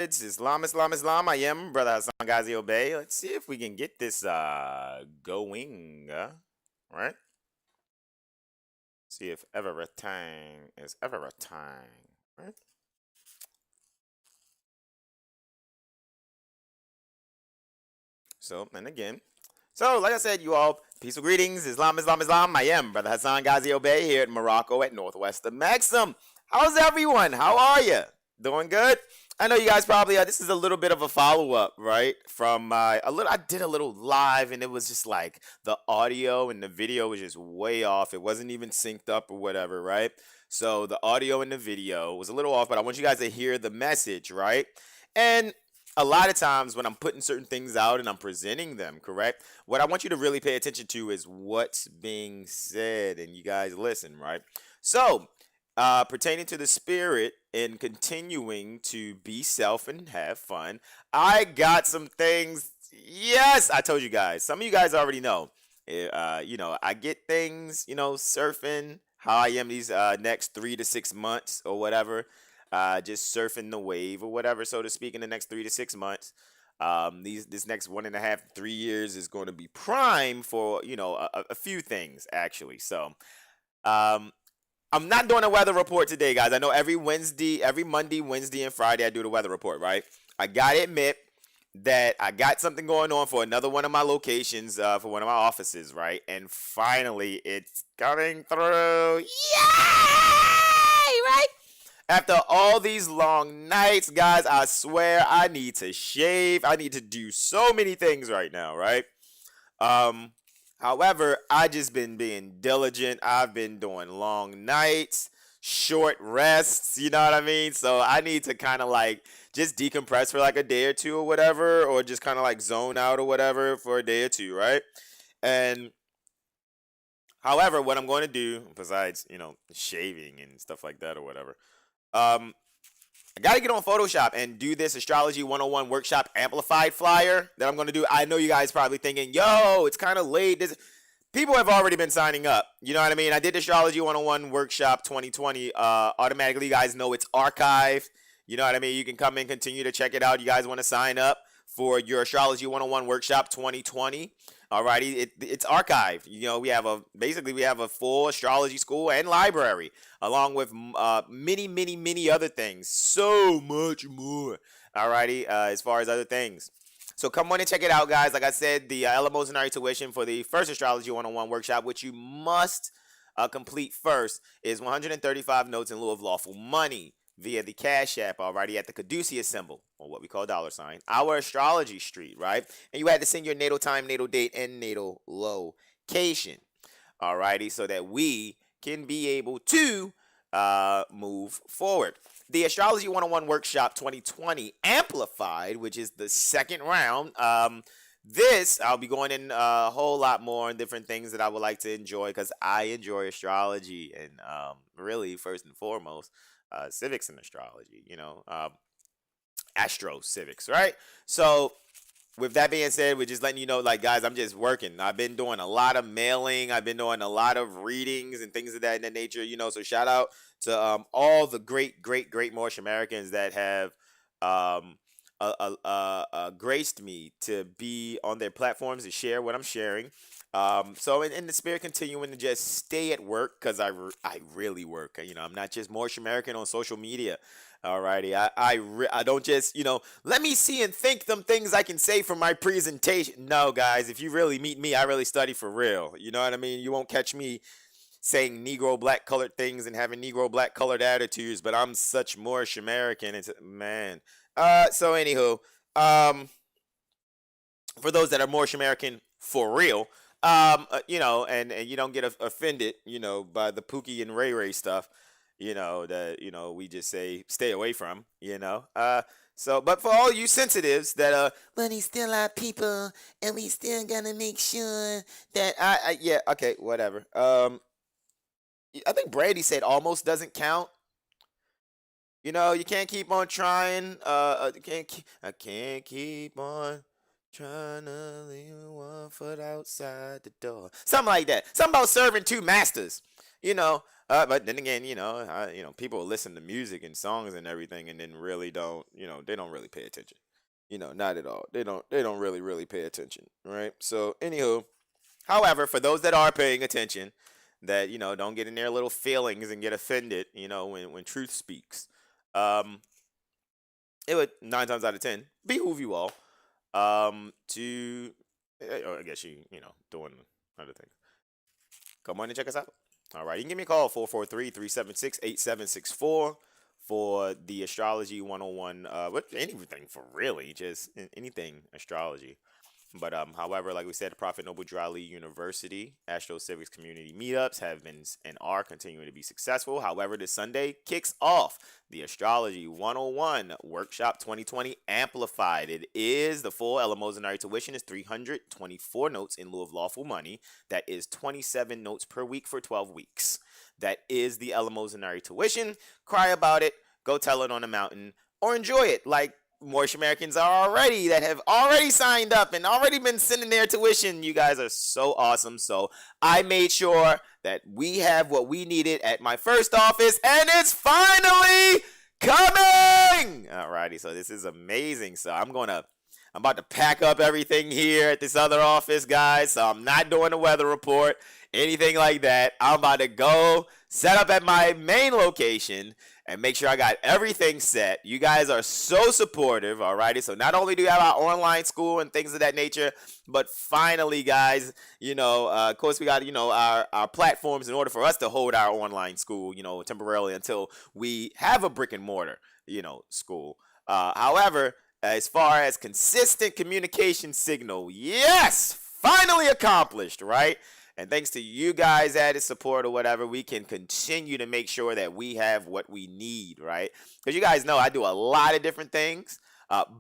It's Islam, Islam, Islam. I am Brother Hassan Ghazi Obey. Let's see if we can get this going. Right? See if ever a time is ever a time. Right? So, and again. So, like I said, you all, peaceful greetings. Islam, Islam, Islam. I am Brother Hassan Ghazi Obey here in Morocco at Northwest of Maxim. How's everyone? How are you? Doing good? I know you guys probably this is a little bit of a follow up, right? From my a little I did a little live and it was just like the audio and the video was just way off. It wasn't even synced up or whatever, right? So the audio and the video was a little off, but I want you guys to hear the message, right? And a lot of times when I'm putting certain things out and I'm presenting them, correct? What I want you to really pay attention to is what's being said and you guys listen, right? So, pertaining to the spirit and continuing to be self and have fun, I got some things. Yes, I told you guys. Some of you guys already know. I get things, surfing how I am these next 3 to 6 months or whatever. Just surfing the wave or whatever, so to speak, in the next 3 to 6 months. This next 1.5 to 3 years is going to be prime for a few things actually. So um, I'm not doing a weather report today, guys. I know every Monday, Wednesday, and Friday I do the weather report, right? I gotta admit that I got something going on for another one of my locations, for one of my offices, right? And finally, it's coming through. Yay! Right? After all these long nights, guys, I swear I need to shave. I need to do so many things right now, right? Um, However, I just been being diligent. I've been doing long nights, short rests, you know what I mean? So I need to kind of like just decompress for like a day or two or whatever, or just kind of like zone out or whatever for a day or two, right? And however, what I'm going to do, besides, shaving and stuff like that or whatever, um, I gotta get on Photoshop and do this Astrology 101 workshop amplified flyer that I'm gonna do. I know you guys probably thinking, yo, it's kind of late. People have already been signing up. You know what I mean? I did Astrology 101 workshop 2020. Automatically, you guys know it's archived. You know what I mean? You can come and continue to check it out. You guys want to sign up for your Astrology 101 workshop 2020? Alrighty, it's archived. We have a full astrology school and library, along with many, many, many other things. So much more. Alrighty, as far as other things. So come on and check it out, guys. Like I said, the elementary tuition for the first Astrology 101 workshop, which you must complete first, is 135 notes in lieu of lawful money via the Cash App, already at the Caduceus symbol, or what we call $, our astrology street, right? And you had to send your natal time, natal date, and natal location, alrighty, so that we can be able to move forward. The Astrology 101 Workshop 2020 Amplified, which is the second round. This, I'll be going in a whole lot more on different things that I would like to enjoy because I enjoy astrology and really, first and foremost, civics and astrology, astro civics, right? So, with that being said, we're just letting you know, like, guys, I'm just working. I've been doing a lot of mailing. I've been doing a lot of readings and things of that nature, So, shout out to all the great, great, great Moorish Americans that have um, graced me to be on their platforms to share what I'm sharing. So, in the spirit, continuing to just stay at work because I really work. I'm not just Moorish American on social media. Alrighty, I don't just let me see and think them things I can say for my presentation. No, guys, if you really meet me, I really study for real. You know what I mean? You won't catch me saying Negro black colored things and having Negro black colored attitudes, but I'm such Moorish American. It's man. So anywho, um, for those that are Moorish American for real, and you don't get offended, by the Pookie and Ray Ray stuff, that we just say stay away from, So, but for all you sensitives that but he's still our people, and we still gotta make sure that yeah, okay, whatever. I think Brady said almost doesn't count. You can't keep on trying. I can't keep on Trying to leave one foot outside the door. Something like that. Something about serving two masters. You know, but then again, people listen to music and songs and everything, and then really don't, they don't really pay attention. Not at all. They don't really pay attention, right? So, anywho, however, for those that are paying attention, that don't get in their little feelings and get offended, when truth speaks. Um, it would 9 times out of 10 behoove you all to, or I guess doing other things. Come on and check us out. All right, you can give me a call 443-376-8764 for the Astrology 101. What anything for really, just anything astrology. But however, like we said, the Prophet Noble Drew Ali University Astro Civics community meetups have been and are continuing to be successful. However, this Sunday kicks off the Astrology 101 Workshop 2020 Amplified. It is the full eleemosynary tuition is 324 notes in lieu of lawful money. That is 27 notes per week for 12 weeks. That is the eleemosynary tuition. Cry about it, go tell it on the mountain, or enjoy it like Moorish Americans are already that have already signed up and already been sending their tuition. You guys are so awesome. So I made sure that we have what we needed at my first office, and it's finally coming. Alrighty, so this is amazing. So I'm about to pack up everything here at this other office, guys. So I'm not doing a weather report, anything like that. I'm about to go set up at my main location and make sure I got everything set. You guys are so supportive, alrighty? So not only do we have our online school and things of that nature, but finally, guys, of course we got, our platforms in order for us to hold our online school, temporarily until we have a brick and mortar, school. However, as far as consistent communication signal, yes, finally accomplished, right? And thanks to you guys' added support or whatever, we can continue to make sure that we have what we need, right? Because you guys know I do a lot of different things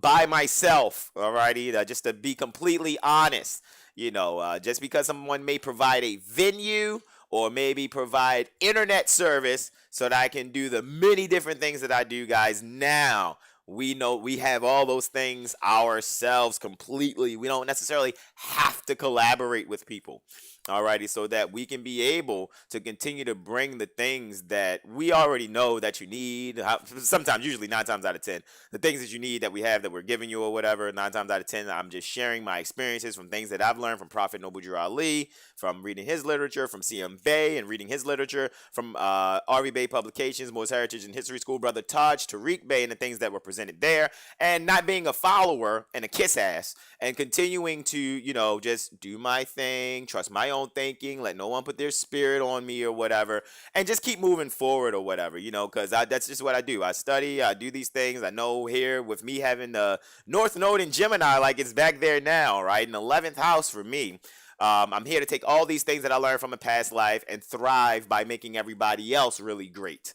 by myself, alrighty? Just to be completely honest, just because someone may provide a venue or maybe provide internet service so that I can do the many different things that I do, guys, now we know we have all those things ourselves completely. We don't necessarily have to collaborate with people. Alrighty, so that we can be able to continue to bring the things that we already know that you need. Sometimes, usually 9 times out of 10, the things that you need that we have that we're giving you or whatever. 9 times out of 10, I'm just sharing my experiences from things that I've learned from Prophet Noble Drew Ali, from reading his literature, from C.M. Bay and reading his literature, from R.V. Bay Publications, Moore's Heritage and History School, Brother Taj, Tariq Bay, and the things that were presented there, and not being a follower and a kiss ass, and continuing to, just do my thing, trust my own thinking, let no one put their spirit on me or whatever, and just keep moving forward or whatever, because that's just what I do. I study, I do these things. I know here with me having the North Node in Gemini, like it's back there now, right? In the 11th house for me. I'm here to take all these things that I learned from a past life and thrive by making everybody else really great.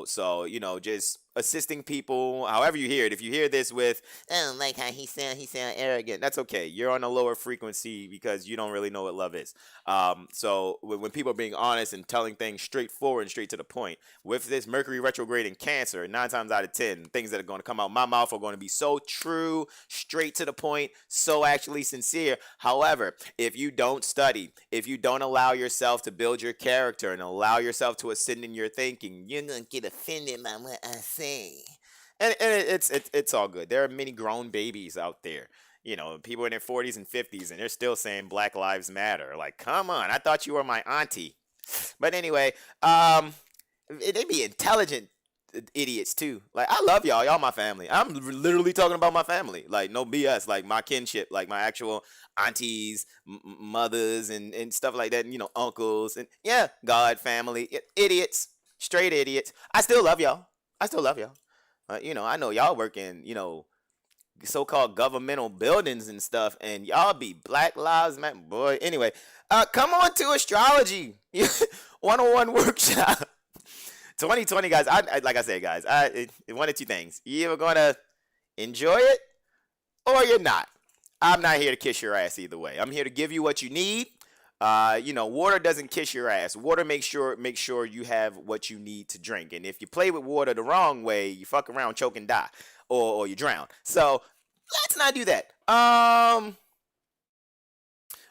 So just assisting people, however you hear it. If you hear this with, I don't like how he sound arrogant, that's okay. You're on a lower frequency because you don't really know what love is. So when people are being honest and telling things straightforward and straight to the point, with this Mercury retrograde in Cancer, 9 times out of 10, things that are going to come out my mouth are going to be so true, straight to the point, so actually sincere. However, if you don't study, if you don't allow yourself to build your character and allow yourself to ascend in your thinking, you're going to get offended by what I say. And it's all good. There are many grown babies out there, people in their 40s and 50s, and they're still saying Black Lives Matter. Like, come on, I thought you were my auntie. But anyway, they be intelligent idiots too. Like, I love y'all my family. I'm literally talking about my family, like no BS, like my kinship, like my actual aunties, mothers, and stuff like that, and uncles, and yeah, God family. Idiots, straight idiots. I still love y'all. I know y'all work in, so-called governmental buildings and stuff, and y'all be Black Lives Matter. Boy, anyway, come on to Astrology 101 Workshop 2020, guys. I like I said, guys, one of two things. You're either going to enjoy it or you're not. I'm not here to kiss your ass either way. I'm here to give you what you need. Water doesn't kiss your ass. Water makes sure you have what you need to drink. And if you play with water the wrong way, you fuck around, choke, and die, or you drown. So Let's not do that.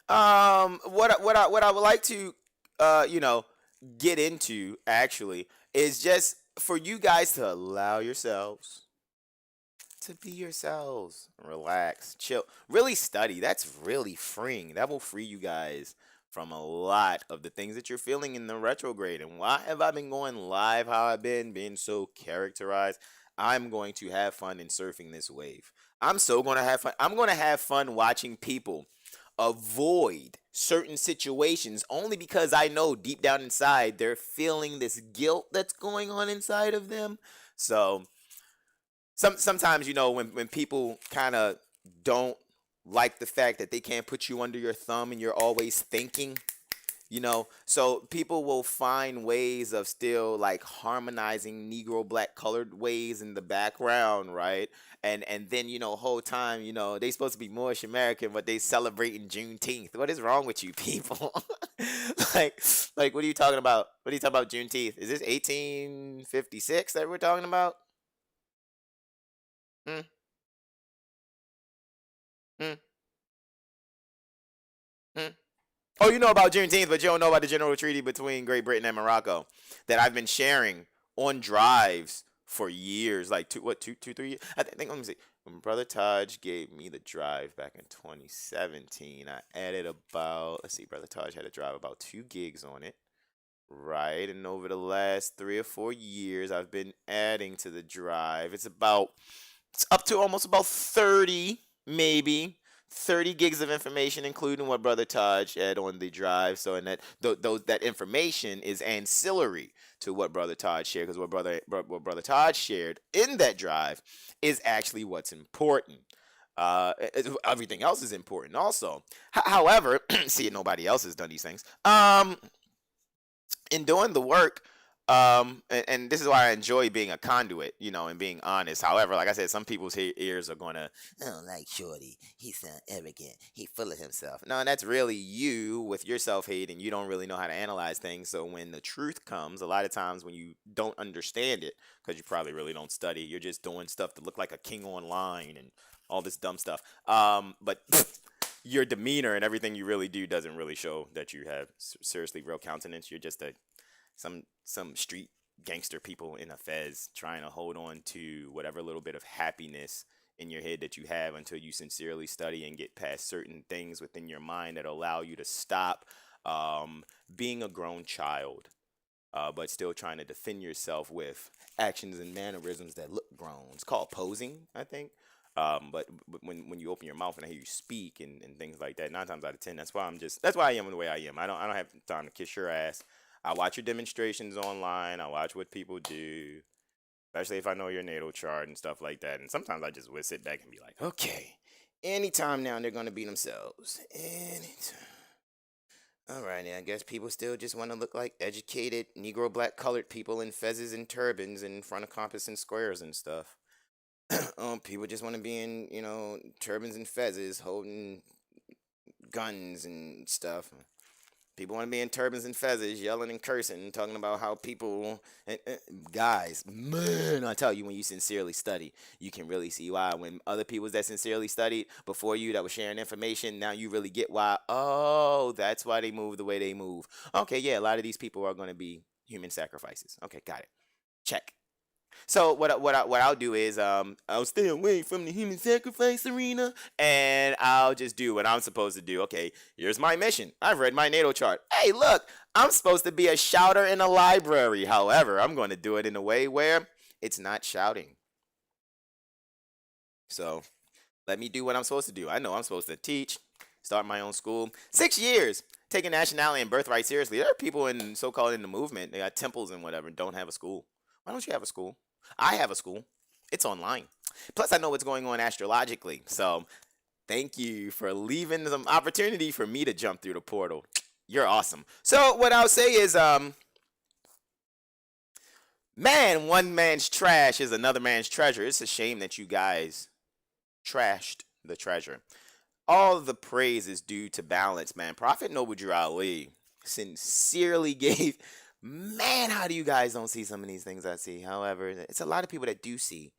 What I would like to, you know, get into actually is just for you guys to allow yourselves to be yourselves, relax, chill, really study. That's really freeing. That will free you guys from a lot of the things that you're feeling in the retrograde. And why have I been going live? How I've been being so characterized? I'm going to have fun in surfing this wave. I'm so going to have fun. I'm going to have fun watching people avoid certain situations only because I know deep down inside they're feeling this guilt that's going on inside of them. So sometimes, when people kind of don't like the fact that they can't put you under your thumb and you're always thinking, so people will find ways of still like harmonizing Negro black colored ways in the background, right? And then whole time, they supposed to be Moorish American, but they celebrating Juneteenth. What is wrong with you people? like like what are you talking about? What are you talking about Juneteenth? Is this 1856 that we're talking about? Hmm? Hmm? Hmm? Oh, you know about Juneteenth, but you don't know about the general treaty between Great Britain and Morocco that I've been sharing on drives for years, like 3 years. I think let me see. When Brother Taj gave me the drive back in 2017, I added about, let's see, Brother Taj had a drive about 2 gigs on it, right? And over the last 3 or 4 years, I've been adding to the drive. It's up to almost about 30, maybe 30 gigs of information, including what Brother Taj had on the drive. So, and that information is ancillary to what Brother Taj shared, because what Brother Taj shared in that drive is actually what's important. Everything else is important also. However, see, nobody else has done these things. In doing the work, and this is why I enjoy being a conduit, and being honest. However, like I said, some people's ears are gonna, oh, like Shorty, he sound arrogant, he full of himself. No, and that's really you with your self-hate, and you don't really know how to analyze things. So when the truth comes, a lot of times when you don't understand it, because you probably really don't study, you're just doing stuff to look like a king online and all this dumb stuff. But your demeanor and everything you really do doesn't really show that you have seriously real countenance. You're just some street gangster people in a fez trying to hold on to whatever little bit of happiness in your head that you have until you sincerely study and get past certain things within your mind that allow you to stop being a grown child, but still trying to defend yourself with actions and mannerisms that look grown. It's called posing, I think. But when you open your mouth and I hear you speak and things like that, 9 times out of 10, that's why I am the way I am. I don't have time to kiss your ass. I watch your demonstrations online. I watch what people do, especially if I know your natal chart and stuff like that. And sometimes I just would sit back and be like, okay, anytime now they're gonna be themselves. Anytime. All right, I guess people still just want to look like educated Negro black colored people in fezzes and turbans in front of compass and squares and stuff. People just want to be in, turbans and fezzes, holding guns and stuff. People want to be in turbans and feathers, yelling and cursing, talking about how people, guys, man, I tell you, when you sincerely study, you can really see why. When other people that sincerely studied before you that were sharing information, now you really get why. Oh, that's why they move the way they move. Okay, yeah, a lot of these people are going to be human sacrifices. Okay, got it. Check. So what I'll do is I'll stay away from the human sacrifice arena, and I'll just do what I'm supposed to do. Okay, here's my mission. I've read my natal chart. Hey, look, I'm supposed to be a shouter in a library. However, I'm going to do it in a way where it's not shouting. So let me do what I'm supposed to do. I know I'm supposed to teach, start my own school. 6 years taking nationality and birthright seriously. There are people in so-called in the movement. They got temples and whatever. Don't have a school. Why don't you have a school? I have a school. It's online. Plus, I know what's going on astrologically. So, thank you for leaving some opportunity for me to jump through the portal. You're awesome. So, what I'll say is, man, one man's trash is another man's treasure. It's a shame that you guys trashed the treasure. All the praise is due to balance, man. Prophet Noble Drew Ali sincerely gave. Man, how do you guys don't see some of these things I see? However, it's a lot of people that do see,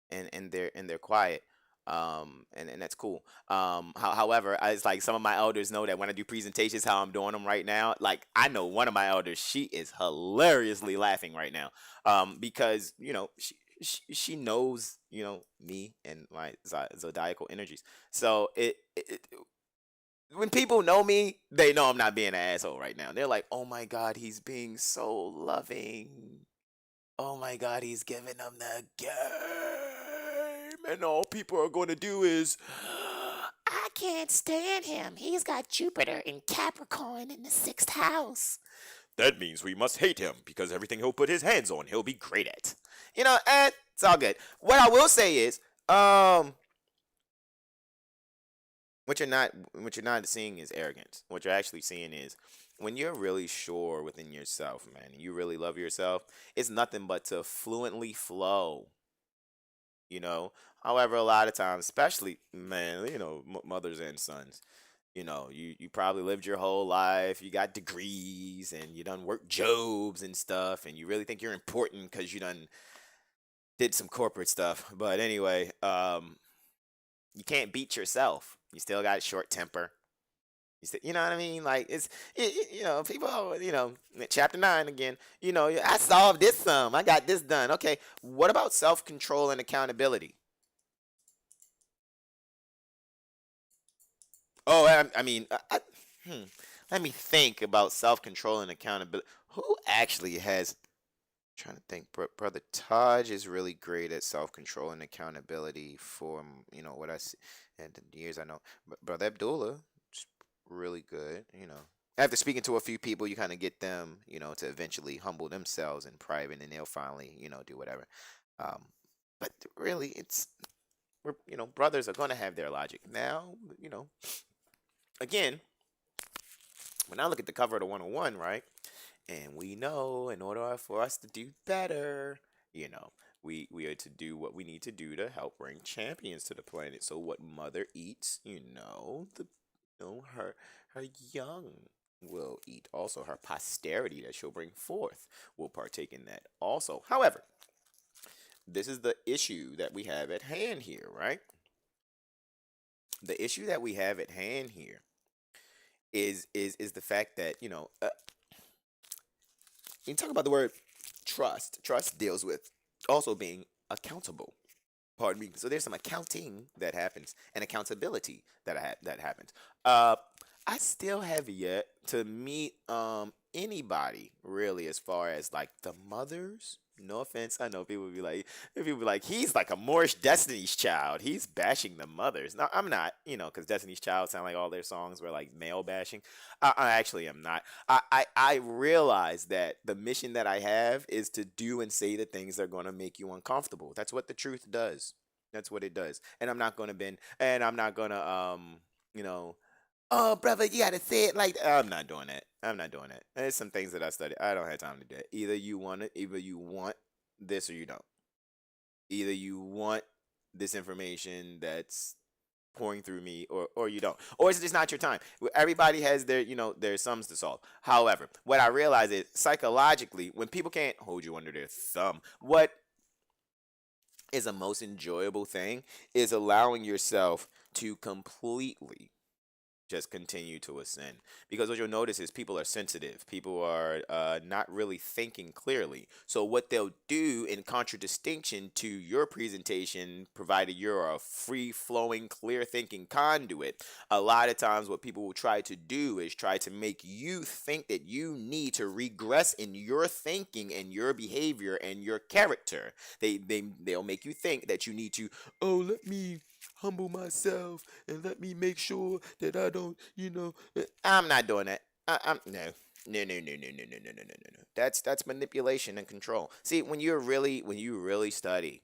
and they're quiet. And that's cool. However, it's like some of my elders know that when I do presentations, how I'm doing them right now. Like I know one of my elders, she is hilariously laughing right now, because she knows me and my zodiacal energies. So when people know me, they know I'm not being an asshole right now. They're like, "Oh my God, he's being so loving. Oh my God, he's giving them the game, and all people are going to do is, I can't stand him. He's got Jupiter in Capricorn in the sixth house. That means we must hate him because everything he'll put his hands on, he'll be great at. And it's all good. What I will say is, what you're not seeing is arrogance. What you're actually seeing is when you're really sure within yourself, man, and you really love yourself, it's nothing but to fluently flow, you know. However, a lot of times, especially man, mothers and sons, you probably lived your whole life, you got degrees and you done worked jobs and stuff, and you really think you're important because you done did some corporate stuff. But anyway, you can't beat yourself. You still got a short temper. You know what I mean? Like people. Chapter 9 again. I solved this sum. I got this done. Okay, what about self control and accountability? Oh, I mean, hmm. Let me think about self control and accountability. Who actually has? Trying to think. Brother Taj is really great at self control and accountability for what I see and the years I know. Brother Abdullah is really good. After speaking to a few people, you kind of get them, to eventually humble themselves in private, and they'll finally, do whatever. Um, but really, brothers are gonna have their logic. Now, again, when I look at the cover of the 101, right? And we know in order for us to do better, you know, we are to do what we need to do to help bring champions to the planet. So what mother eats, her young will eat. Also, her posterity that she'll bring forth will partake in that also. However, this is the issue that we have at hand here, right? The issue that we have at hand here is the fact that you talk about the word trust. Trust deals with also being accountable. Pardon me. So there's some accounting that happens and accountability that happens. Uh, I still have yet to meet anybody really as far as like the mothers. No offense, I know people be like he's like a Moorish Destiny's Child. He's bashing the mothers. No, I'm not. Because Destiny's Child sound like all their songs were like male bashing. I actually am not. I realize that the mission that I have is to do and say the things that are going to make you uncomfortable. That's what the truth does. That's what it does. And I'm not going to bend. And I'm not going to you know oh, brother, you gotta say it like that. I'm not doing that. I'm not doing that. There's some things that I study. I don't have time to do that. Either you want it, either you want this or you don't. Either you want this information that's pouring through me or you don't. Or it's just not your time. Everybody has their sums to solve. However, what I realize is psychologically, when people can't hold you under their thumb, what is a most enjoyable thing is allowing yourself to completely just continue to ascend. Because what you'll notice is people are sensitive. People are not really thinking clearly. So what they'll do in contradistinction to your presentation, provided you're a free-flowing, clear-thinking conduit, a lot of times what people will try to do is try to make you think that you need to regress in your thinking and your behavior and your character. They'll make you think that you need to, oh, let me humble myself and let me make sure that I don't, I'm not doing that. I'm no. No, no, no, no, no, no, no, no, no, no, no. That's manipulation and control. See, when you really study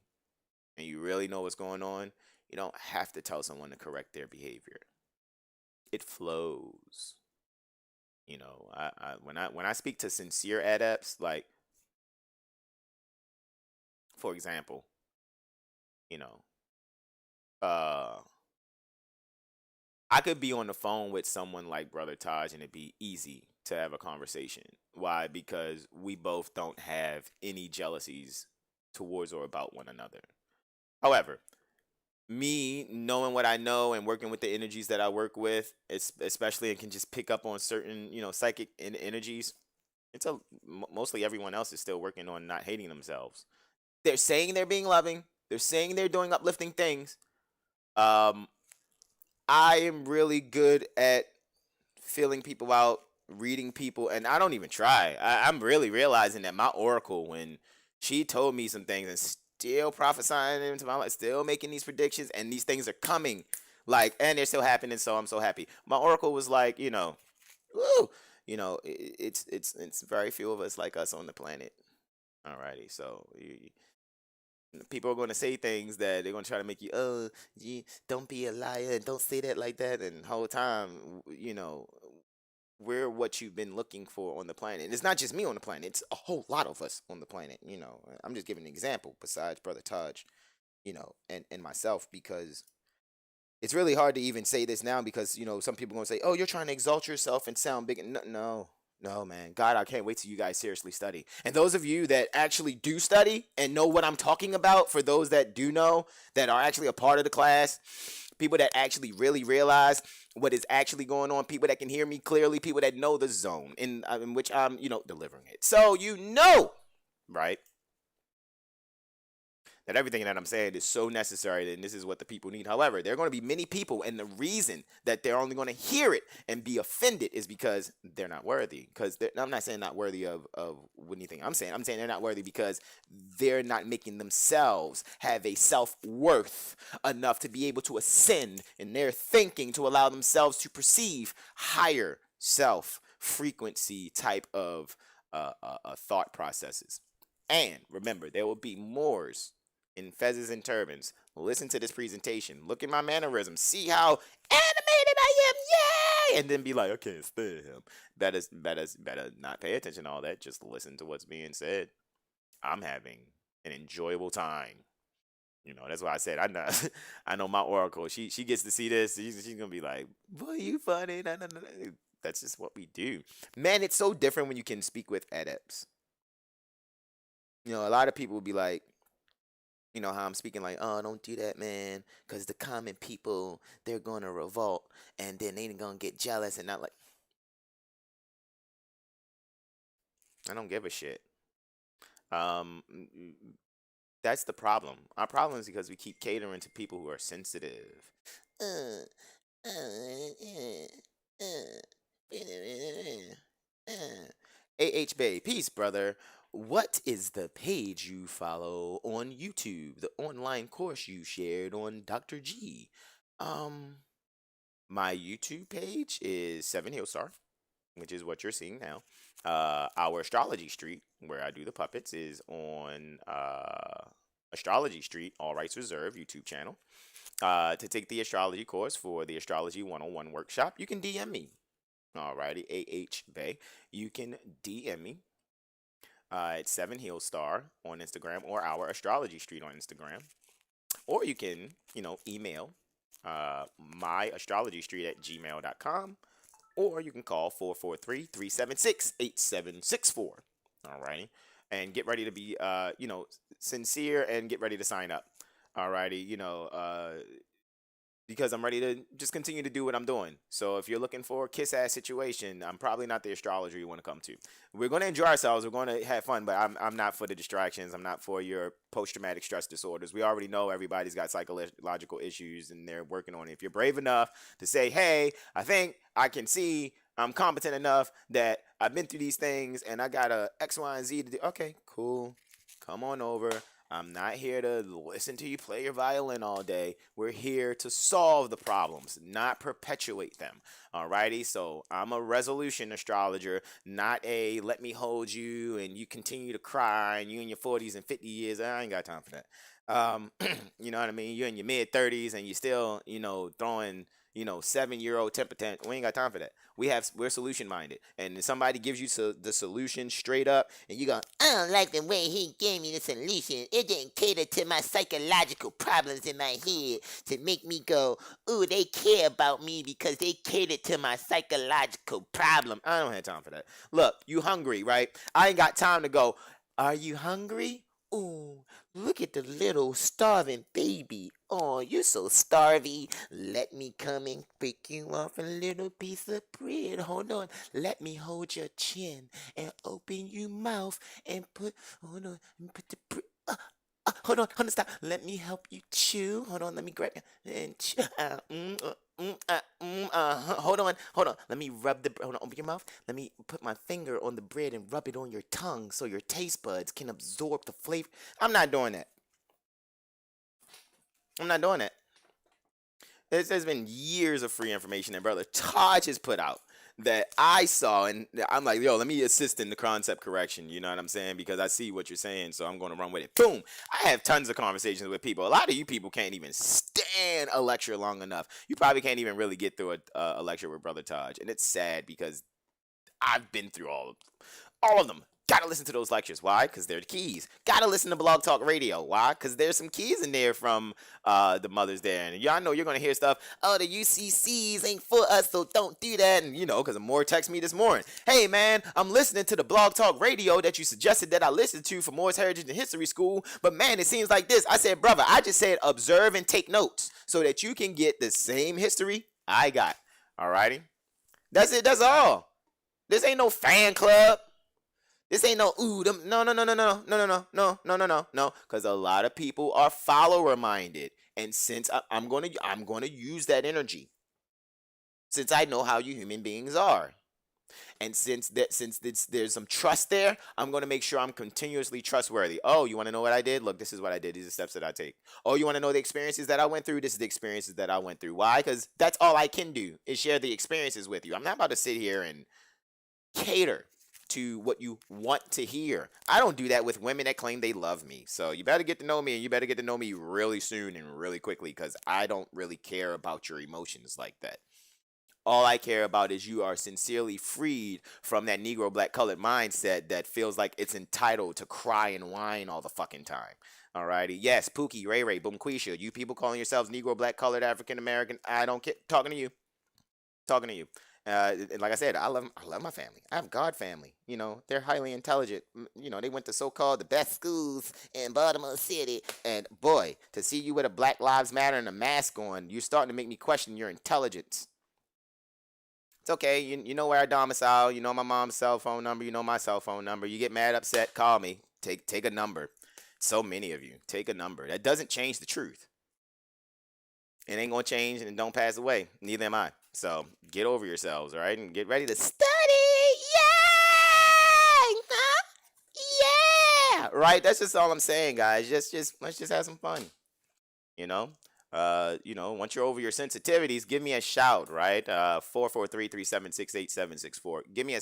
and you really know what's going on, you don't have to tell someone to correct their behavior. It flows. When I speak to sincere adepts, like for example, you know, uh I could be on the phone with someone like Brother Taj and it'd be easy to have a conversation. Why? Because we both don't have any jealousies towards or about one another. However, me knowing what I know and working with the energies that I work with, especially and can just pick up on certain, psychic energies. It's mostly everyone else is still working on not hating themselves. They're saying they're being loving. They're saying they're doing uplifting things. Um, I am really good at feeling people out, reading people, and I don't even try. I'm really realizing that my oracle, when she told me some things and still prophesying into my life, still making these predictions, and these things are coming, like, and they're still happening. So I'm so happy. My oracle was like, woo, it's very few of us like us on the planet. Alrighty, so people are going to say things that they're going to try to make you, oh, don't be a liar and don't say that like that, and the whole time, we're what you've been looking for on the planet. And it's not just me on the planet, it's a whole lot of us on the planet. I'm just giving an example besides Brother Taj, and myself, because it's really hard to even say this now, because some people are going to say, oh, you're trying to exalt yourself and sound big. No, no, no, man. God, I can't wait till you guys seriously study. And those of you that actually do study and know what I'm talking about, for those that do know, that are actually a part of the class, people that actually really realize what is actually going on, people that can hear me clearly, people that know the zone in which I'm, delivering it. So, right, that everything that I'm saying is so necessary, and this is what the people need. However, there are going to be many people, and the reason that they're only going to hear it and be offended is because they're not worthy. Because I'm not saying not worthy of anything. I'm saying they're not worthy because they're not making themselves have a self-worth enough to be able to ascend in their thinking, to allow themselves to perceive higher self-frequency type of thought processes. And remember, there will be mores in fezzes and turbans. Listen to this presentation. Look at my mannerisms. See how animated I am. Yay! And then be like, okay, it's him. Better not pay attention to all that. Just listen to what's being said. I'm having an enjoyable time. That's why I said I know my oracle. She gets to see this. She's gonna be like, boy, you funny. No, no, no. That's just what we do. Man, it's so different when you can speak with adepts. A lot of people will be like, how I'm speaking, like, oh, don't do that, man, because the common people, they're going to revolt, and then they're going to get jealous, and not like, I don't give a shit. Um, that's the problem. Our problem is because we keep catering to people who are sensitive. Uh, uh, uh, AH Bay, peace, brother. What is the page you follow on YouTube? The online course you shared on Dr. G. Um, my YouTube page is Seven Hill Star, which is what you're seeing now. Our Astrology Street, where I do the puppets, is on Astrology Street, All Rights Reserved YouTube channel. To take the astrology course for the Astrology 101 workshop, you can DM me. Alrighty, AH Bay. You can DM me at Seven Hill Star on Instagram, or our Astrology Street on Instagram. Or you can, email myastrologystreet at gmail.com, or you can call 443-376-8764. Alrighty. And get ready to be, sincere, and get ready to sign up. Alrighty. Because I'm ready to just continue to do what I'm doing. So if you're looking for a kiss-ass situation, I'm probably not the astrologer you want to come to. We're going to enjoy ourselves. We're going to have fun, but I'm not for the distractions. I'm not for your post-traumatic stress disorders. We already know everybody's got psychological issues, and they're working on it. If you're brave enough to say, hey, I think I can see I'm competent enough that I've been through these things, and I got a X, Y, and Z to do. Okay, cool. Come on over. I'm not here to listen to you play your violin all day. We're here to solve the problems, not perpetuate them. Alrighty, so I'm a resolution astrologer, not a let me hold you and you continue to cry and you in your 40s and 50 years. I ain't got time for that. You know what I mean? You're in your mid 30s and you still, throwing 7-year-old temper tantrum. We ain't got time for that. We're solution minded, and if somebody gives you the solution straight up, and you go, I don't like the way he gave me the solution. It didn't cater to my psychological problems in my head to make me go, ooh, they care about me because they catered to my psychological problem. I don't have time for that. Look, you hungry, right? I ain't got time to go, are you hungry? Oh, look at the little starving baby. Oh, you're so starvy. Let me come and break you off a little piece of bread. Hold on. Let me hold your chin and open your mouth and hold on, and put the hold on, stop. Let me help you chew. Hold on, let me grab and chew. Hold on. Let me rub hold on, open your mouth. Let me put my finger on the bread and rub it on your tongue so your taste buds can absorb the flavor. I'm not doing that. I'm not doing that. There's been years of free information that Brother Taj has put out that I saw, and I'm like, yo, let me assist in the concept correction. You know what I'm saying? Because I see what you're saying, so I'm going to run with it. Boom! I have tons of conversations with people. A lot of you people can't even stand a lecture long enough. You probably can't even really get through a lecture with Brother Taj, and it's sad because I've been through all of them. Gotta listen to those lectures. Why? Because they're the keys. Gotta listen to Blog Talk Radio. Why? Because there's some keys in there from the mothers there. And y'all know you're going to hear stuff. Oh, the UCCs ain't for us, so don't do that. And, because more text me this morning. Hey, man, I'm listening to the Blog Talk Radio that you suggested that I listen to for Moore's Heritage and History School. But, man, it seems like this. I said, brother, I just said observe and take notes so that you can get the same history I got. All righty? That's it. That's all. This ain't no fan club. This ain't no no. Because a lot of people are follower minded, and since I'm gonna use that energy, since I know how you human beings are, and since there's some trust there, I'm gonna make sure I'm continuously trustworthy. Oh, you want to know what I did? Look, this is what I did. These are the steps that I take. Oh, you want to know the experiences that I went through? This is the experiences that I went through. Why? Because that's all I can do is share the experiences with you. I'm not about to sit here and cater to what you want to hear. I don't do that with women that claim they love me. So you better get to know me, and you better get to know me really soon and really quickly, because I don't really care about your emotions like that. All I care about is you are sincerely freed from that Negro black colored mindset that feels like it's entitled to cry and whine all the fucking time. Alrighty. Yes, Pookie, Ray Ray, Boomquisha, you people calling yourselves Negro black colored African American, I don't care. Talking to you. Like I said, I love my family. I have God family. They're highly intelligent. They went to so-called the best schools in Baltimore City. And boy, to see you with a Black Lives Matter and a mask on, you're starting to make me question your intelligence. It's okay. You know where I domicile. You know my mom's cell phone number. You know my cell phone number. You get mad, upset, call me. Take a number. So many of you. Take a number. That doesn't change the truth. It ain't gonna change, and don't pass away. Neither am I. So get over yourselves, all right, and get ready to study. Yay! Huh? Yeah! Right. That's just all I'm saying, guys. Just let's just have some fun. Once you're over your sensitivities, give me a shout, right? 443-376-8764. Give me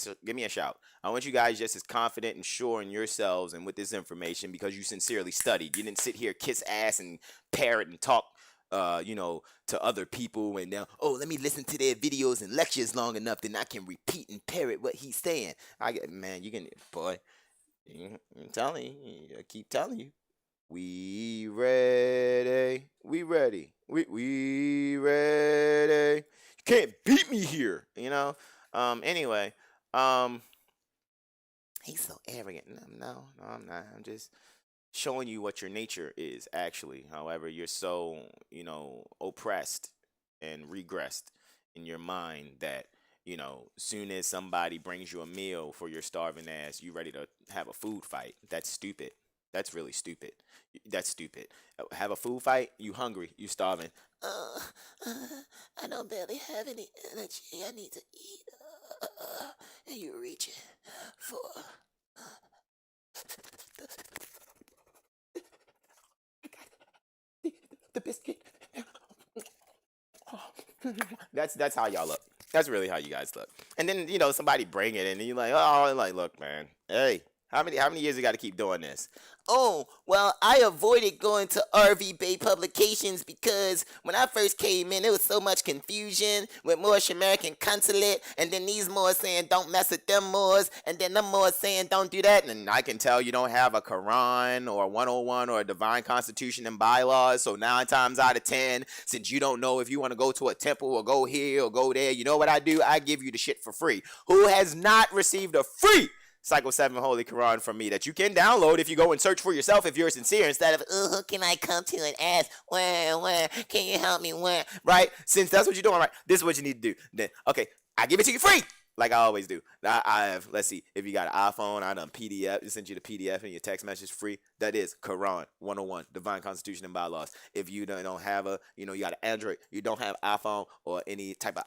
a shout. I want you guys just as confident and sure in yourselves and with this information because you sincerely studied. You didn't sit here, kiss ass, and parrot and talk to other people, and now, let me listen to their videos and lectures long enough, then I can repeat and parrot what he's saying. You can, boy, I'm telling you, I keep telling you, we ready, we ready, we ready. You can't beat me here, Anyway, he's so arrogant. No, I'm not. I'm just showing you what your nature is actually. However, you're so, oppressed and regressed in your mind that, soon as somebody brings you a meal for your starving ass, you ready to have a food fight. That's stupid. That's really stupid. That's stupid. Have a food fight, you hungry, you starving. I don't barely have any energy. I need to eat. And you're reaching for the biscuit. That's how y'all look. That's really how you guys look. And then somebody bring it, and you're like, look, man, hey, how many years you got to keep doing this? Oh, well, I avoided going to RV Bay Publications because when I first came in, there was so much confusion with Moorish American Consulate, and then these Moors saying don't mess with them Moors, and then them Moors saying don't do that. And I can tell you don't have a Quran or a 101 or a divine constitution and bylaws, so 9 times out of 10, since you don't know if you want to go to a temple or go here or go there, you know what I do? I give you the shit for free. Who has not received a free Cycle 7 Holy Quran from me that you can download if you go and search for yourself if you're sincere instead of, who can I come to and ask? Where? Can you help me? Where? Right? Since that's what you're doing, right? This is what you need to do. Then, okay, I give it to you free. Like I always do. I have, let's see, if you got an iPhone, I done PDF, it sent you the PDF in your text message free. That is Quran 101, Divine Constitution and Bylaws. If you don't have you got an Android, you don't have iPhone or any type of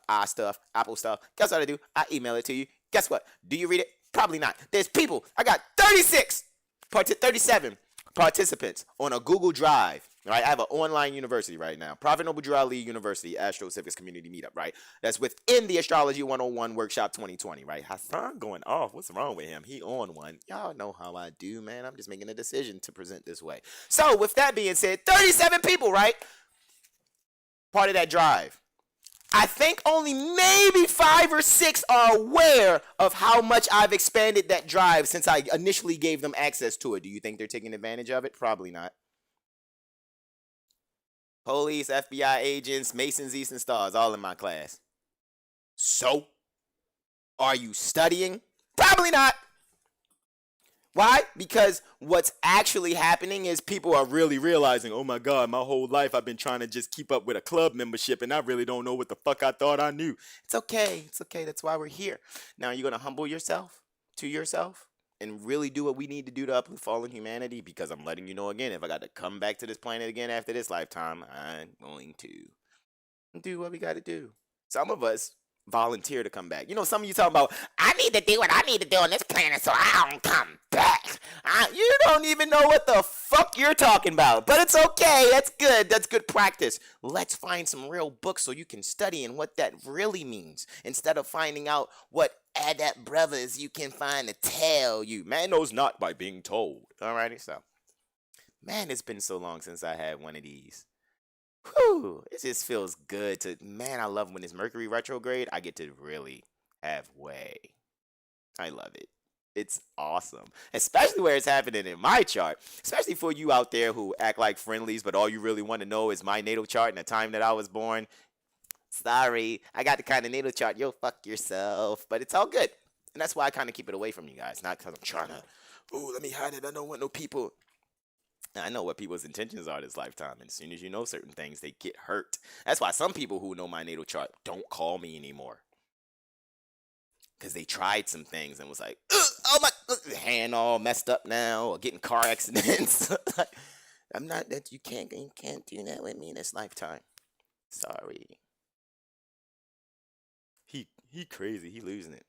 Apple stuff, guess what I do? I email it to you. Guess what? Do you read it? Probably not. There's people, I got 37 participants on a Google Drive. Right, I have an online university right now, Prophet Noble Drew Ali University Astro Civics Community Meetup. Right, that's within the Astrology 101 Workshop 2020. Right, Hassan going off. What's wrong with him? He on one. Y'all know how I do, man. I'm just making a decision to present this way. So with that being said, 37 people, right, part of that drive. I think only maybe 5 or 6 are aware of how much I've expanded that drive since I initially gave them access to it. Do you think they're taking advantage of it? Probably not. Police, FBI agents, Masons, Eastern Stars, all in my class. So, are you studying? Probably not. Why? Because what's actually happening is people are really realizing, oh my God, my whole life I've been trying to just keep up with a club membership and I really don't know what the fuck I thought I knew. It's okay. It's okay. That's why we're here. Now, you're going to humble yourself to yourself and really do what we need to do to uplift fallen humanity, because I'm letting you know again, if I got to come back to this planet again after this lifetime, I'm going to do what we got to do. Some of us volunteer to come back. You know, some of you talking about, I need to do what I need to do on this planet so I don't come back. You don't even know what the fuck you're talking about, but it's okay. That's good. That's good practice. Let's find some real books so you can study and what that really means, instead of finding out what adept brothers you can find to tell you. Man knows not by being told. Alrighty, so. Man, it's been so long since I had one of these. Whew, it just feels good to, man, I love when it's Mercury retrograde. I get to really have way. I love it. It's awesome. Especially where it's happening in my chart. Especially for you out there who act like friendlies, but all you really want to know is my natal chart and the time that I was born. Sorry, I got the kind of natal chart. Yo, fuck yourself. But it's all good. And that's why I kind of keep it away from you guys. Not because I'm trying to, let me hide it. I don't want no people. I know what people's intentions are this lifetime. And as soon as you know certain things, they get hurt. That's why some people who know my natal chart don't call me anymore. Because they tried some things and was like, oh my, hand all messed up now, or getting car accidents. I'm not that, you can't do that with me in this lifetime. Sorry. He crazy. He losing it.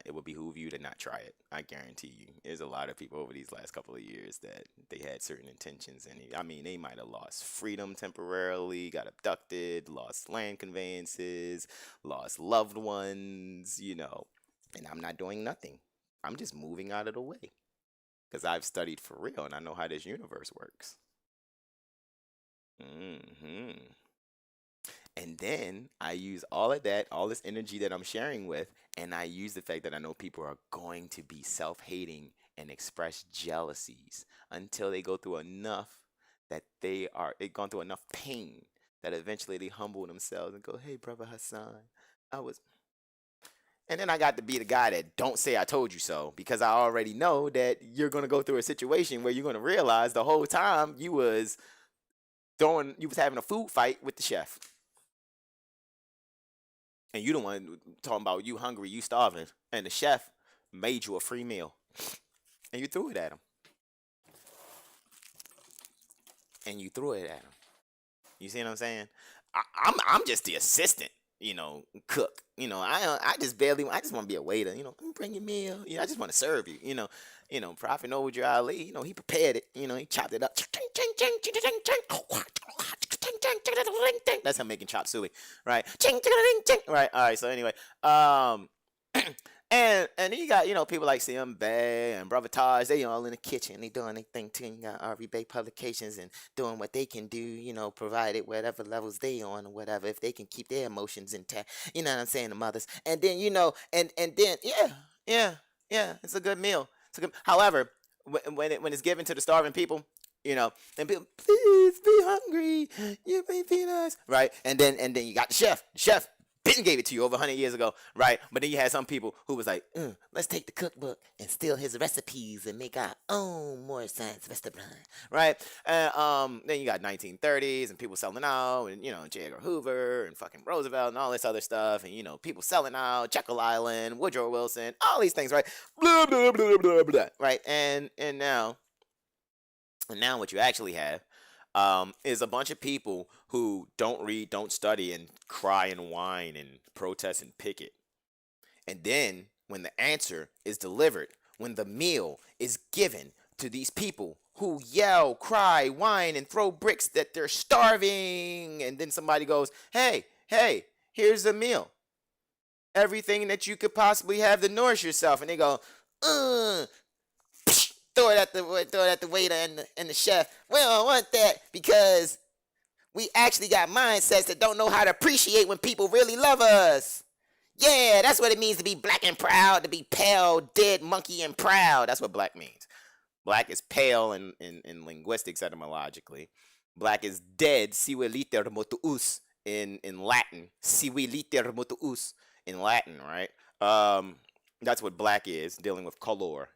It would behoove you to not try it. I guarantee you. There's a lot of people over these last couple of years that they had certain intentions, and they might have lost freedom temporarily, got abducted, lost land conveyances, lost loved ones, and I'm not doing nothing. I'm just moving out of the way because I've studied for real and I know how this universe works. And then I use all of that, all this energy that I'm sharing with, and I use the fact that I know people are going to be self-hating and express jealousies until they go through enough that they've gone through enough pain that eventually they humble themselves and go, hey, brother Hassan, and then I got to be the guy that don't say I told you so, because I already know that you're going to go through a situation where you're going to realize the whole time you was having a food fight with the chef. And you the one talking about you hungry, you starving, and the chef made you a free meal, and you threw it at him. You see what I'm saying? I'm just the assistant, cook. I just want to be a waiter. Bring your meal. I just want to serve you. Prophet Noble Drew Ali. He prepared it. He chopped it up. That's him making chop suey, right? Right. All right. So anyway, and then you got people like CM Bay and Brother Taj. They all in the kitchen. They doing their thing too. You got RV Bay Publications and doing what they can do. Provided whatever levels they on or whatever. If they can keep their emotions intact, you know what I'm saying, the mothers. And then and then yeah, it's a good meal. However, when it's given to the starving people. And people, please be hungry. You may feed us, right? And then you got the chef. The chef been gave it to you over 100 years ago, right? But then you had some people who was like, let's take the cookbook and steal his recipes and make our own more science restaurant, right? And then you got 1930s and people selling out, and J. Edgar Hoover and fucking Roosevelt and all this other stuff, and people selling out, Jekyll Island, Woodrow Wilson, all these things, right? Blah blah blah blah blah, right? And now what you actually have is a bunch of people who don't read, don't study, and cry and whine and protest and picket. And then when the answer is delivered, when the meal is given to these people who yell, cry, whine, and throw bricks that they're starving, and then somebody goes, hey, here's the meal. Everything that you could possibly have to nourish yourself. And they go, throw it at the waiter and the chef. We don't want that because we actually got mindsets that don't know how to appreciate when people really love us. Yeah, that's what it means to be black and proud, to be pale, dead, monkey, and proud. That's what black means. Black is pale in linguistics etymologically. Black is dead, sive liter motuus in Latin. Sive liter motuus in Latin, right? That's what black is, dealing with color,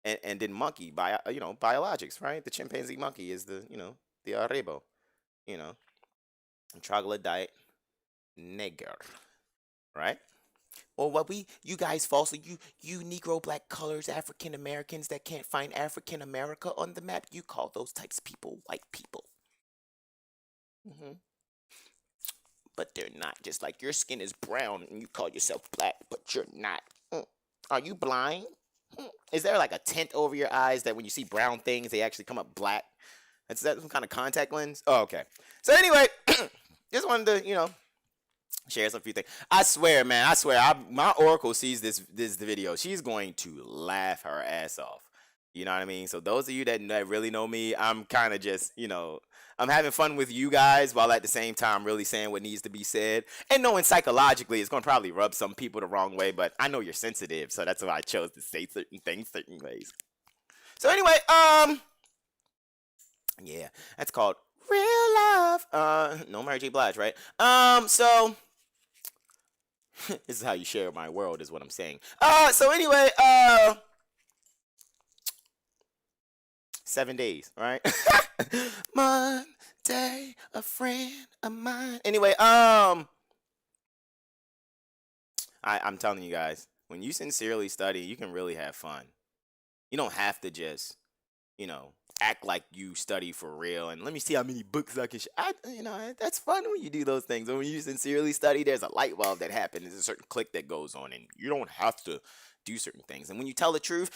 And then monkey, biologics, right? The chimpanzee monkey is the arrebo, troglodyte nigger, right? Or you guys falsely, you Negro, black, colors, African Americans that can't find African America on the map, you call those types of people white people. But they're not. Just like your skin is brown and you call yourself black, but you're not. Are you blind? Is there like a tint over your eyes that when you see brown things, they actually come up black? Is that some kind of contact lens? Oh, okay. So anyway, just wanted to, share some few things. I swear, man, my Oracle sees this video. She's going to laugh her ass off. You know what I mean? So those of you that really know me, I'm kind of just, I'm having fun with you guys while at the same time really saying what needs to be said. And knowing psychologically it's going to probably rub some people the wrong way, but I know you're sensitive, so that's why I chose to say certain things certain ways. So anyway, yeah, that's called real love. No Mary J. Blige, right? So this is how you share my world, is what I'm saying. So anyway, 7 days, right? Monday, a friend of mine. Anyway, I'm telling you guys, when you sincerely study, you can really have fun. You don't have to just, act like you study for real and let me see how many books I can that's fun when you do those things. And when you sincerely study, there's a light bulb that happens. There's a certain click that goes on, and you don't have to do certain things. And when you tell the truth,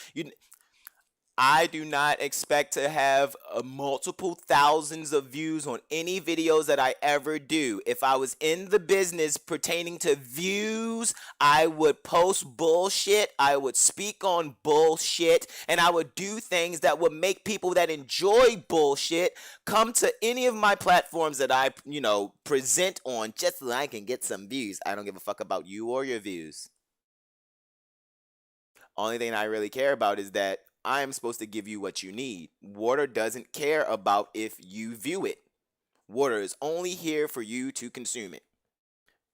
I do not expect to have multiple thousands of views on any videos that I ever do. If I was in the business pertaining to views, I would post bullshit, I would speak on bullshit, and I would do things that would make people that enjoy bullshit come to any of my platforms that I, present on just so I can get some views. I don't give a fuck about you or your views. Only thing I really care about is that I am supposed to give you what you need. Water doesn't care about if you view it. Water is only here for you to consume it.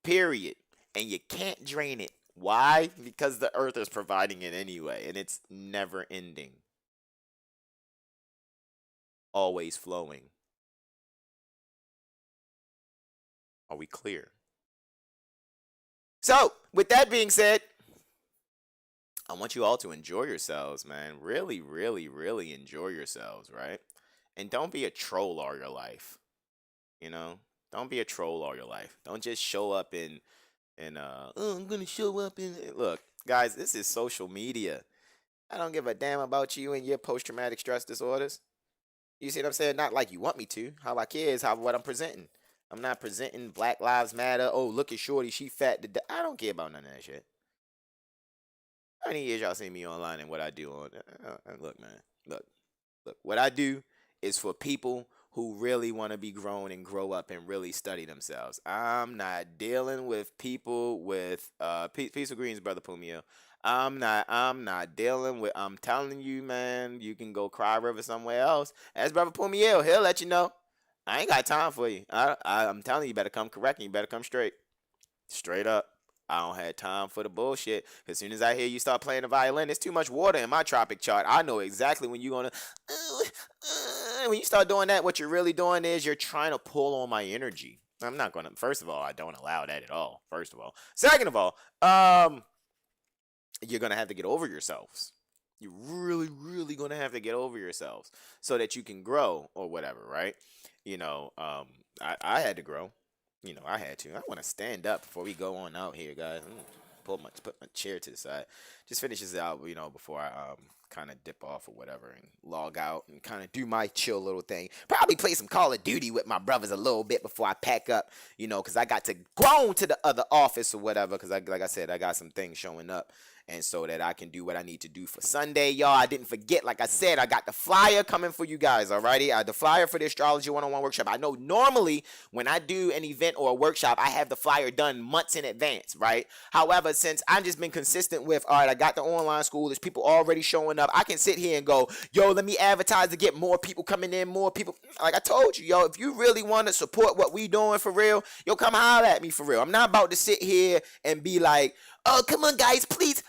Period. And you can't drain it. Why? Because the earth is providing it anyway, and it's never ending. Always flowing. Are we clear? So, with that being said, I want you all to enjoy yourselves, man. Really, really, really enjoy yourselves, right? And don't be a troll all your life. Don't be a troll all your life. Don't just show up I'm gonna show up in. Look, guys, this is social media. I don't give a damn about you and your post-traumatic stress disorders. You see what I'm saying? Not like you want me to. How I care is what I'm presenting. I'm not presenting Black Lives Matter. Oh, look at Shorty, she fat. I don't care about none of that shit. How many years y'all seen me online and what I do on? Look, man. Look. What I do is for people who really want to be grown and grow up and really study themselves. I'm not dealing with people with peace of greens, brother Pumio. I'm not dealing with. I'm telling you, man. You can go cry river somewhere else. As brother Pumio, he'll let you know. I ain't got time for you. I'm telling you, you better come correct and you better come straight. Straight up. I don't have time for the bullshit. As soon as I hear you start playing the violin, there's too much water in my tropic chart. I know exactly when you're gonna. When you start doing that, what you're really doing is you're trying to pull on my energy. I'm not gonna. First of all, I don't allow that at all. First of all. Second of all, you're gonna have to get over yourselves. You're really, really gonna have to get over yourselves so that you can grow or whatever, right? I had to grow. I had to. I want to stand up before we go on out here, guys. Put my chair to the side. Just finish this out, before I kind of dip off or whatever and log out and kind of do my chill little thing. Probably play some Call of Duty with my brothers a little bit before I pack up, because I got to go on to the other office or whatever. Because like I said, I got some things showing up. And so that I can do what I need to do for Sunday, y'all. I didn't forget, like I said, I got the flyer coming for you guys, alrighty? The flyer for the Astrology 101 workshop. I know normally when I do an event or a workshop, I have the flyer done months in advance, right? However, since I've just been consistent with, all right, I got the online school, there's people already showing up, I can sit here and go, yo, let me advertise to get more people coming in, more people. Like I told you, yo, if you really want to support what we doing for real, yo, come holler at me for real. I'm not about to sit here and be like, oh, come on, guys, please,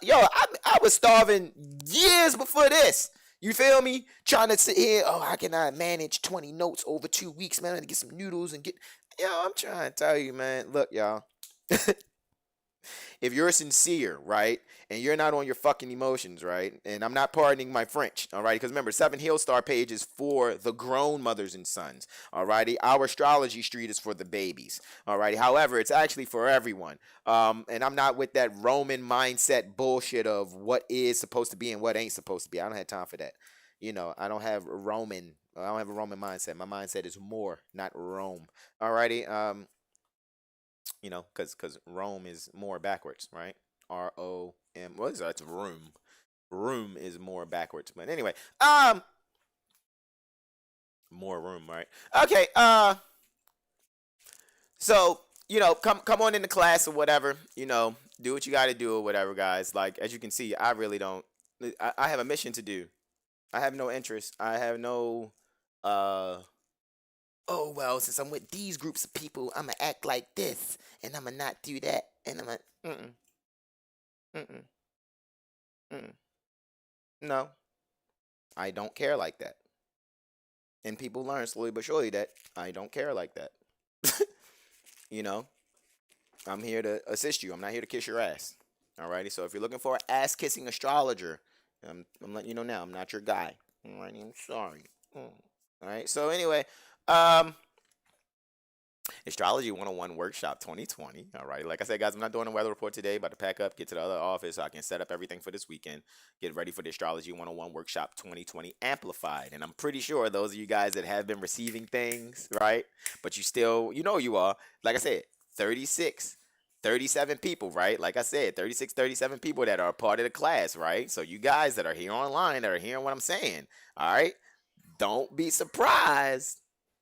yo, I was starving years before this. You feel me? Trying to sit here, oh, I cannot manage 20 notes over 2 weeks, man. I to get some noodles and get, yo, I'm trying to tell you, man. Look, y'all. If you're sincere, right, and you're not on your fucking emotions, right, and I'm not pardoning my French, all right, because remember, 7 Hill Star page is for the grown mothers and sons, all righty. Our Astrology Street is for the babies, all righty. However, it's actually for everyone, and I'm not with that Roman mindset bullshit of what is supposed to be and what ain't supposed to be. I don't have time for that. I don't have a Roman mindset. My mindset is more, not Rome, all righty. Because Rome is more backwards, right? ROM. What is that? It's room. Room is more backwards. But anyway, more room, right? Okay. So come on into class or whatever. Do what you got to do or whatever, guys. Like as you can see, I really don't. I have a mission to do. I have no interest. I have no. Oh well, since I'm with these groups of people, I'ma act like this, and I'ma not do that, and I'ma mm mm mm. No, I don't care like that, and people learn slowly but surely that I don't care like that. you know, I'm here to assist you. I'm not here to kiss your ass. Alrighty, so if you're looking for an ass kissing astrologer, I'm letting you know now. I'm not your guy. Alrighty, I'm sorry. Alright, so anyway, um. Astrology 101 Workshop 2020. All right. Like I said, guys, I'm not doing a weather report today, but to pack up, get to the other office so I can set up everything for this weekend. Get ready for the Astrology 101 Workshop 2020 Amplified. And I'm pretty sure those of you guys that have been receiving things, right? But you still, you are, like I said, 36, 37 people, right? Like I said, 36, 37 people that are a part of the class, right? So you guys that are here online that are hearing what I'm saying, all right? Don't be surprised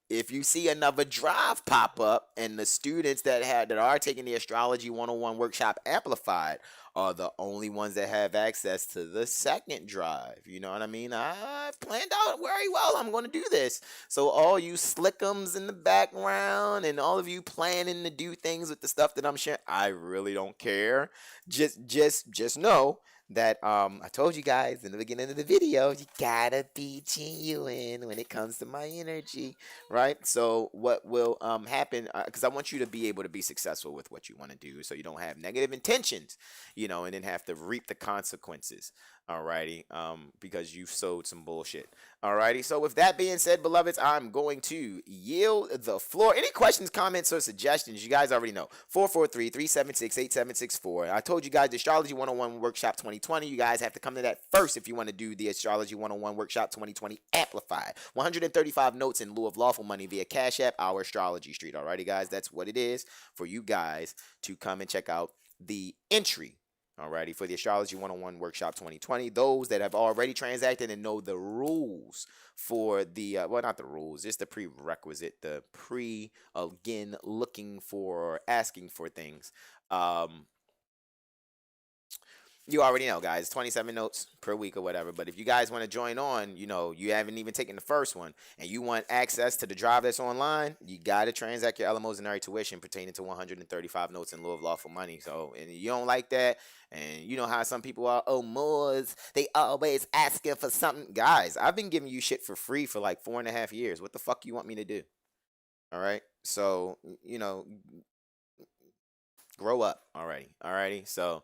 if you see another drive pop up and the students that are taking the Astrology 101 workshop amplified are the only ones that have access to the second drive. You know what I mean? I've planned out very well. I'm going to do this. So all you slickums in the background and all of you planning to do things with the stuff that I'm sharing, I really don't care. Just know that I told you guys in the beginning of the video, you gotta be genuine when it comes to my energy, right? So what will happen, because I want you to be able to be successful with what you want to do, so you don't have negative intentions, and then have to reap the consequences. Alrighty, because you've sowed some bullshit. Alrighty, so with that being said, beloveds, I'm going to yield the floor. Any questions, comments, or suggestions? You guys already know. 443-376-8764. I told you guys the Astrology 101 Workshop 2020. You guys have to come to that first if you want to do the Astrology 101 Workshop 2020 Amplified. 135 notes in lieu of lawful money via Cash App, our Astrology Street. Alrighty, guys, that's what it is for you guys to come and check out the entry. Alrighty, for the Astrology 101 Workshop 2020. Those that have already transacted and know the rules for the, well, not the rules, just the prerequisite, again, looking for, asking for things. You already know, guys, 27 notes per week or whatever. But if you guys want to join on, you haven't even taken the first one and you want access to the drive that's online, you got to transact your LMOs and tuition pertaining to 135 notes in lieu of lawful money. So, and you don't like that, and you know how some people are, oh, Moors, they always asking for something. Guys, I've been giving you shit for free for like 4.5 years. What the fuck you want me to do? All right. So, grow up alrighty. So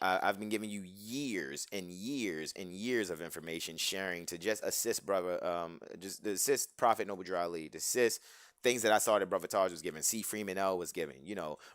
I've been giving you years and years and years of information sharing to just assist brother, just to assist Prophet Noble Drew Ali, to assist things that I saw that Brother Taj was giving, C. Freeman L was giving,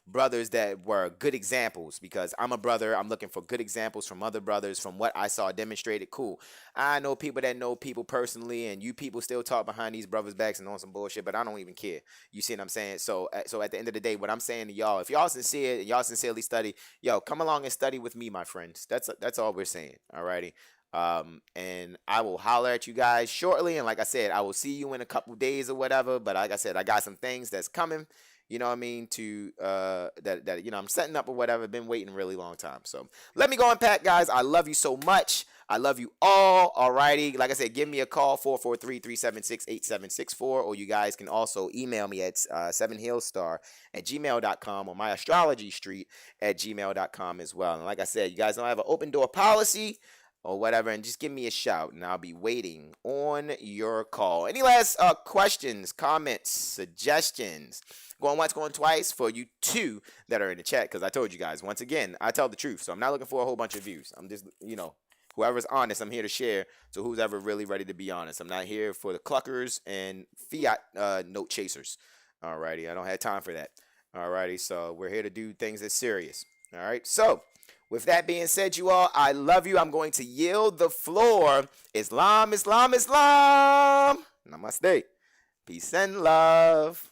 brothers that were good examples, because I'm a brother. I'm looking for good examples from other brothers, from what I saw demonstrated. Cool. I know people that know people personally, and you people still talk behind these brothers' backs and on some bullshit, but I don't even care. You see what I'm saying? So at the end of the day, what I'm saying to y'all, if y'all sincere and y'all sincerely study, yo, come along and study with me, my friends. That's all we're saying. Alrighty. And I will holler at you guys shortly. And like I said, I will see you in a couple days or whatever. But like I said, I got some things that's coming. You know what I mean? To that I'm setting up or whatever. Been waiting a really long time. So let me go unpack, guys. I love you so much. I love you all. Alrighty. Like I said, give me a call, 443-376-8764. Or you guys can also email me at 7heelstar@gmail.com, or my astrology street at gmail.com as well. And like I said, you guys know I have an open door policy or whatever, and just give me a shout, and I'll be waiting on your call. Any last questions, comments, suggestions? Going once, going twice for you two that are in the chat, because I told you guys, once again, I tell the truth, so I'm not looking for a whole bunch of views. I'm just, whoever's honest, I'm here to share, so who's ever really ready to be honest. I'm not here for the cluckers and fiat note chasers. Alrighty, I don't have time for that. Alrighty, so we're here to do things that's serious. Alright, so with that being said, you all, I love you. I'm going to yield the floor. Islam, Islam, Islam. Namaste. Peace and love.